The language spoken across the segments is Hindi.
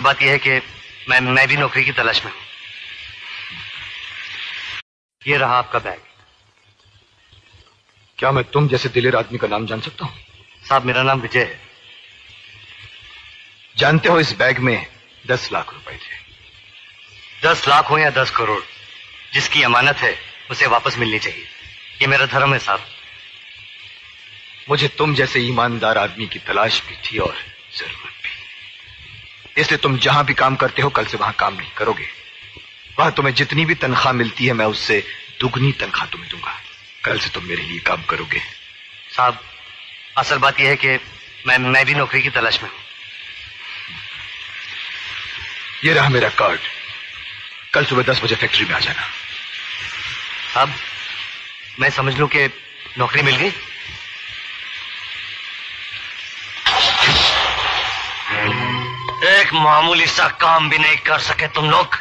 बात यह है कि मैं भी नौकरी की तलाश में हूं। ये रहा आपका बैग। क्या मैं तुम जैसे दिलेर आदमी का नाम जान सकता हूं? साहब, मेरा नाम विजय है। जानते हो, इस बैग में 10 लाख रुपए थे। 10 लाख हो या 10 करोड़, जिसकी अमानत है उसे वापस मिलनी चाहिए। ये मेरा धर्म है साहब। मुझे तुम जैसे ईमानदार आदमी की तलाश भी थी और जरूरत भी, इसलिए तुम जहां भी काम करते हो कल से वहां काम नहीं करोगे। वहां तुम्हें जितनी भी तनख्वाह मिलती है मैं उससे दुगनी तनख्वाह तुम्हें दूंगा। कल से तुम मेरे लिए काम करोगे। साहब, असल बात यह है कि मैं भी नौकरी की तलाश में हूं। ये रहा मेरा कार्ड। कल सुबह 10 बजे फैक्ट्री में आ जाना। साहब, मैं समझ लूं कि नौकरी मिल गई? एक मामूली सा काम भी नहीं कर सके तुम लोग।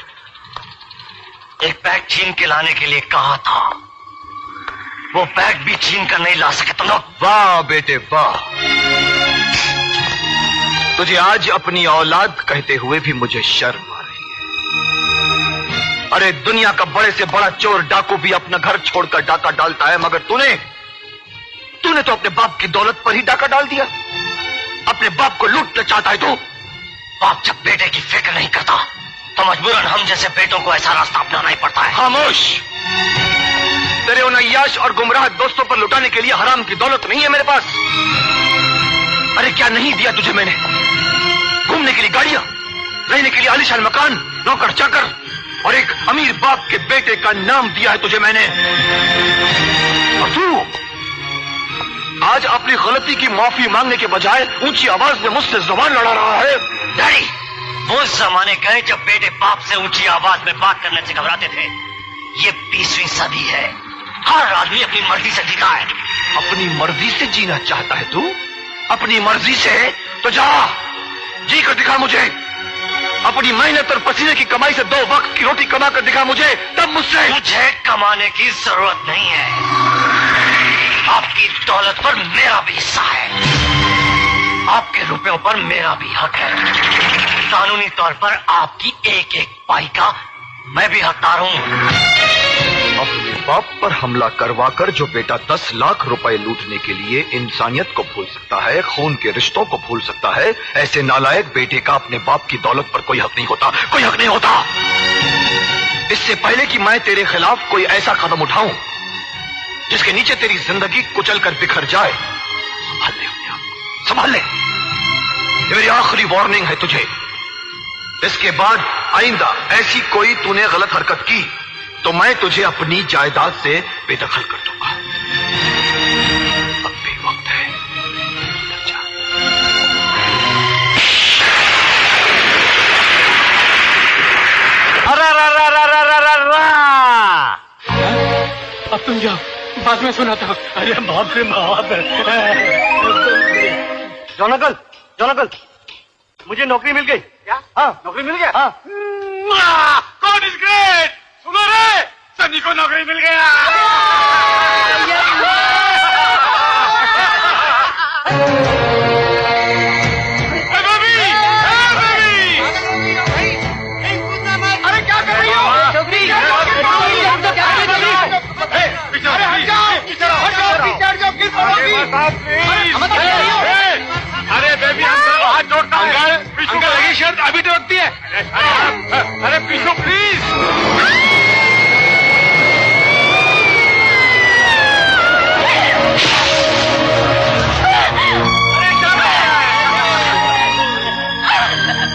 एक बैग छीन के लाने के लिए कहा था, वो बैग भी छीन कर नहीं ला सके तुम लोग। वाह बेटे वाह, तुझे आज अपनी औलाद कहते हुए भी मुझे शर्म आ रही है। अरे दुनिया का बड़े से बड़ा चोर डाकू भी अपना घर छोड़कर डाका डालता है, मगर तूने तो अपने बाप की दौलत पर ही डाका डाल दिया। अपने बाप को लूटना चाहता है तू। बाप जब बेटे की फिक्र नहीं करता तो मजबूरन हम जैसे बेटों को ऐसा रास्ता अपनाना ही पड़ता है। खामोश। तेरे उन अय्याश और गुमराह दोस्तों पर लुटाने के लिए हराम की दौलत नहीं है मेरे पास। अरे क्या नहीं दिया तुझे मैंने? घूमने के लिए गाड़ियां, रहने के लिए आलीशान मकान, नौकर चाकर और एक अमीर बाप के बेटे का नाम दिया है तुझे मैंने। और तू आज अपनी गलती की माफी मांगने के बजाय ऊंची आवाज में मुझसे जुबान लड़ा रहा है। डैडी, वो जमाने गए जब बेटे बाप से ऊंची आवाज में बात करने से घबराते थे। ये 20वीं सदी है। हर आदमी अपनी मर्जी से जीता है। अपनी मर्जी से जीना चाहता है तू? अपनी मर्जी से तो जा, जी कर दिखा मुझे। अपनी मेहनत और पसीने की कमाई से 2 वक्त की रोटी कमा कर दिखा मुझे, तब मुझसे। मुझे कमाने की जरूरत नहीं है। आपकी दौलत पर मेरा भी हिस्सा है। आपके रुपयों पर मेरा भी हक है। कानूनी तौर पर आपकी एक एक पाई का मैं भी हकदार हूं। अपने बाप पर हमला करवाकर जो बेटा 10 लाख रुपए लूटने के लिए इंसानियत को भूल सकता है, खून के रिश्तों को भूल सकता है, ऐसे नालायक बेटे का अपने बाप की दौलत पर कोई हक नहीं होता। कोई हक नहीं होता। इससे पहले कि मैं तेरे खिलाफ कोई ऐसा कदम उठाऊं जिसके नीचे तेरी जिंदगी कुचल कर बिखर जाए, संभाल ले अपने आप, संभाल ले। ये मेरी आखिरी वार्निंग है तुझे। इसके बाद आइंदा ऐसी कोई तूने गलत हरकत की तो मैं तुझे अपनी जायदाद से बेदखल कर दूंगा। अब भी वक्त है, जा। अब तुम जाओ, बाद में सुनाता हूँ। अरे बाप रे बाप। जॉन अंकल, मुझे नौकरी मिल गई। क्या? हाँ, नौकरी मिल गया? हाँ। God is great. सुनो रे, सनी को नौकरी मिल गया। अरे क्या कर रही हो? अरे बेबी, अंकल हाथ जोड़ता है। अंकल लगी शर्त अभी तो होती है। अरे पीछो प्लीज।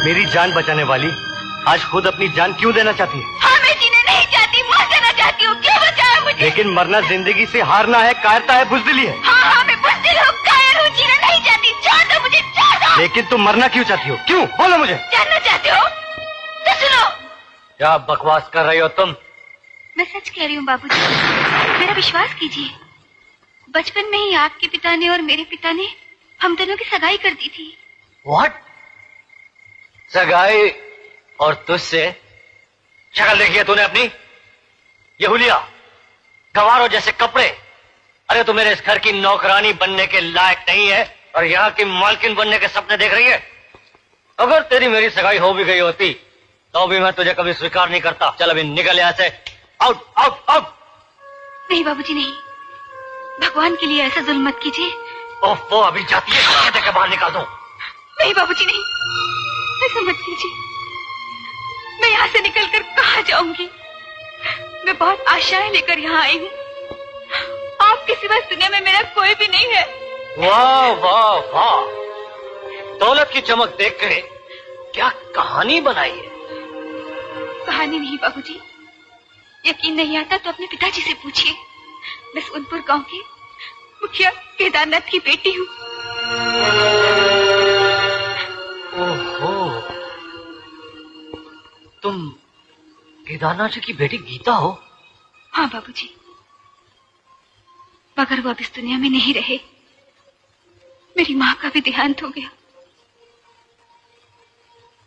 मेरी जान बचाने वाली आज खुद अपनी जान क्यों देना चाहती है? हाँ, मैं जीने नहीं चाहती, मर जाना चाहती हूँ। क्यों बचाया मुझे? लेकिन मरना जिंदगी से हारना है, कायरता है, बुज़दिली है। हाँ, मैं बुज़दिल हूँ, कायर हूँ, जीना नहीं चाहती। छोड़ दो मुझे, छोड़ दो। लेकिन तुम मरना क्यों चाहती हो? क्यों? बोलो मुझे। जानना चाहते हो तो सुनो। क्या बकवास कर रही हो तुम? मैं सच कह रही हूँ बाबूजी, मेरा विश्वास कीजिए। बचपन में ही आपके पिता ने और मेरे पिता ने हम दोनों की सगाई कर दी थी। व्हाट? सगाई? और तुझसे? शक्ल देखी है तूने अपनी? ये हुलिया, गवारों जैसे कपड़े। अरे तू मेरे इस घर की नौकरानी बनने के लायक नहीं है और यहाँ की मालकिन बनने के सपने देख रही है। अगर तेरी मेरी सगाई हो भी गई होती तो भी मैं तुझे कभी स्वीकार नहीं करता। चल अभी निकल यहाँ से। Out out out. नहीं बाबूजी नहीं, भगवान के लिए ऐसा जुल्म मत कीजिए। ओफो, अभी जाती है देके बाहर निकाल दो। नहीं बाबूजी नहीं, ऐसा मत कीजिए। मैं यहाँ से निकलकर कहाँ जाऊंगी? मैं बहुत आशाएं लेकर यहाँ आई हूँ। आपके सिवा दुनिया में मेरा कोई भी नहीं है। वाह वाह वाह, दौलत की चमक देख कर क्या कहानी बनाई है। कहानी नहीं बाबूजी, यकीन नहीं आता तो अपने पिताजी से पूछिए। मैं सोनपुर गांव के मुखिया केदारनाथ की बेटी हूँ। ओहो, तुम केदारनाथ जी की बेटी गीता हो? हाँ बाबूजी, मगर वो अब इस दुनिया में नहीं रहे। मेरी माँ का भी देहांत हो गया।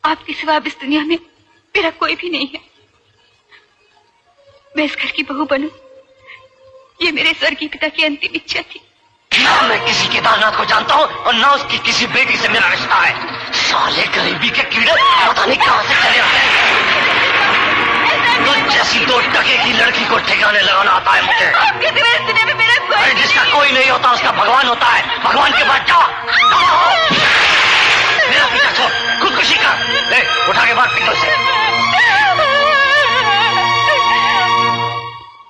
आपके सिवा अब इस दुनिया में मेरा कोई भी नहीं है। मैं इस घर की बहू बनूं, ये मेरे स्वर्गीय पिता की अंतिम इच्छा थी। ना मैं किसी केदारनाथ को जानता हूँ और ना उसकी किसी बेटी से मेरा रिश्ता है। साले गरीबी के कीड़े पता नहीं कहाँ से चले आते हैं। तुझ जैसी 2 टके की लड़की को ठिकाने लगाना आता है मुझे। आपके सिवा इस दुनिया में मेरा कोई जिसका कोई नहीं होता उसका भगवान होता है। भगवान के पास जा। मेरा पीछा छोड़, खुदकुशी कर। ले, उठा के बाहर पीछे से।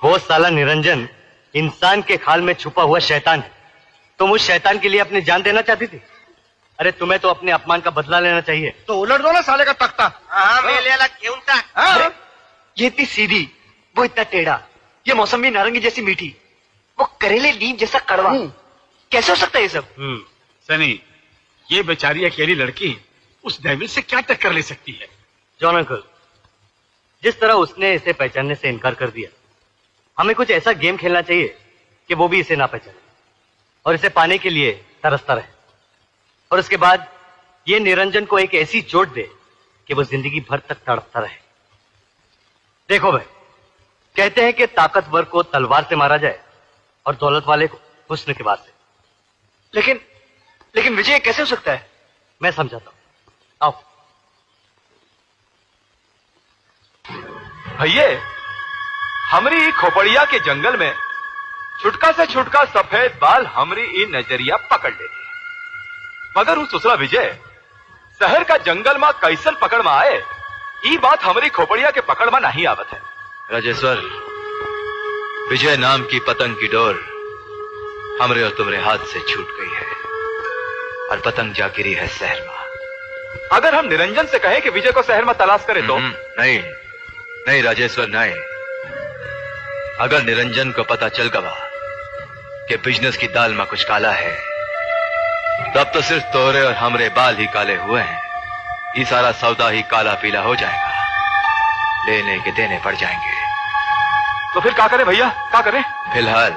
वो साला निरंजन इंसान के खाल में छुपा हुआ शैतान है। तुम उस शैतान के लिए अपनी जान देना चाहती थी? अरे तुम्हें तो अपने अपमान का बदला लेना चाहिए। तो उलट दो ना साले का तख्ता। हाँ मेले वाला क्यों था? ये इतनी सीधी, वो इतना टेढ़ा, ये मौसमी नारंगी जैसी मीठी, वो करेले नीम जैसा कड़वा। कैसे हो सकता है ये सब? सनी, ये बेचारी अकेली लड़की उस डेविल से क्या टक्कर ले सकती है? जॉन अंकल, जिस तरह उसने इसे पहचानने से इनकार कर दिया, हमें कुछ ऐसा गेम खेलना चाहिए कि वो भी इसे ना पहचाने और इसे पाने के लिए तरसता रहे। और उसके बाद ये निरंजन को एक ऐसी चोट दे कि वो जिंदगी भर तक तड़पता रहे। देखो भाई, कहते हैं कि ताकतवर को तलवार से मारा जाए और दौलत वाले को हुस्न के बाद से। लेकिन विजय कैसे हो सकता है? मैं समझाता हूं, आओ। भैये, हमरी खोपड़िया के जंगल में छुटका से छुटका सफेद बाल हमरी ई नजरिया पकड़ लेते, मगर उस दूसरा विजय शहर का जंगल में कैसल पकड़ में आए, ये बात हमारी खोपड़िया के पकड़ में नहीं आवत है। राजेश्वर, विजय नाम की पतंग की डोर हमरे और तुम्हारे हाथ से छूट गई है और पतंग जा गिरी है शहर में। अगर हम निरंजन से कहें कि विजय को शहर में तलाश करें तो? नहीं राजेश्वर, नहीं। अगर निरंजन को पता चल गया कि बिजनेस की दाल में कुछ काला है, तब तो सिर्फ तोरे और हमरे बाल ही काले हुए हैं। ये सारा सौदा ही काला पीला हो जाएगा, लेने के देने पड़ जाएंगे। तो फिर क्या करें भैया, क्या करें? फिलहाल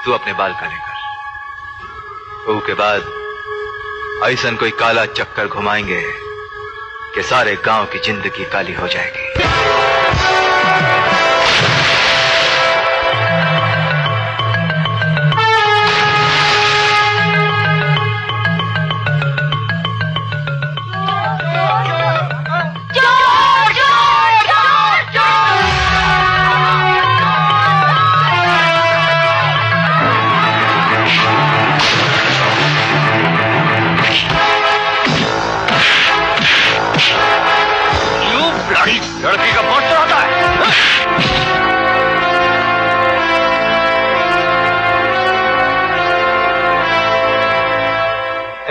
तू अपने बाल काले कर, उसके बाद ऐसा कोई काला चक्कर घुमाएंगे कि सारे गांव की जिंदगी काली हो जाएगी। लड़की का बहुत चढ़ाता है।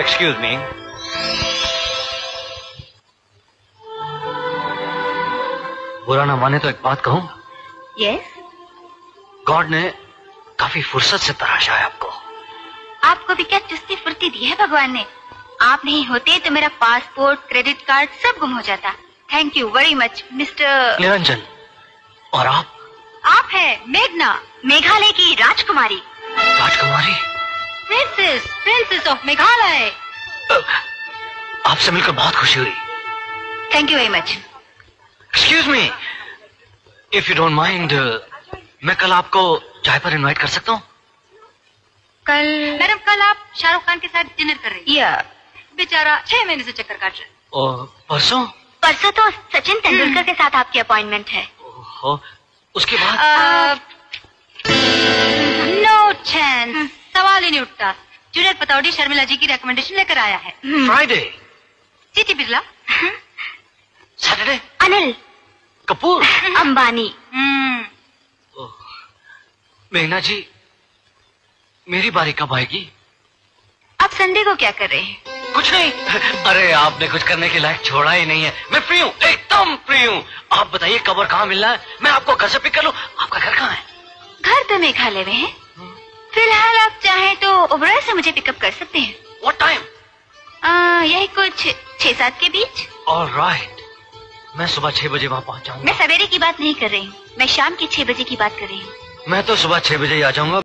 एक्सक्यूज मी, बुरा ना माने तो एक बात कहूं? यस। गॉड ने काफी फुर्सत से तराशा है आपको। आपको भी क्या चुस्ती फुर्ती दी है भगवान ने? आप नहीं होते तो मेरा पासपोर्ट, क्रेडिट कार्ड सब गुम हो जाता। Thank you very much mister Niranjan. और आप? आप है मेघना, मेघालय की राजकुमारी। राजकुमारी? Princess of Meghalaya. आपसे मिलकर बहुत खुशी हुई। Thank you very much. Excuse me, if you don't mind, मैं कल आपको चाय पर इनवाइट कर सकता हूँ? कल? मैडम कल आप शाहरुख खान के साथ डिनर कर रही हैं? या बेचारा 6 महीने से चक्कर काट रहा है। परसों तो सचिन तेंदुलकर के साथ आपकी अपॉइंटमेंट है। उसके बाद नो चांस, सवाल ही नहीं उठता। जूनियर पतौड़ी शर्मिला जी की रिकमेंडेशन लेकर आया है। Friday, GT Birla, Saturday, Anil Kapoor, Ambani. मेघना जी, मेरी बारी कब आएगी? आप संडे को क्या कर रहे हैं? कुछ नहीं। अरे आपने कुछ करने के लायक छोड़ा ही नहीं है। मैं फ्री हूँ, एकदम फ्री हूँ। आप बताइए कब और कहाँ मिलना है, मैं आपको घर से पिक कर लूँ। आपका घर कहाँ है? घर तो मेघालय में है। फिलहाल आप चाहें तो ओबराय से मुझे पिकअप कर सकते हैं। What time? यही कुछ 6-7 के बीच। Alright, मैं सुबह 6 बजे वहाँ पहुँच जाऊंगा। मैं सवेरे की बात नहीं कर रही हूँ, मैं शाम के 6 बजे की बात कर रही हूँ। मैं तो सुबह 6 बजे ही आ जाऊंगा।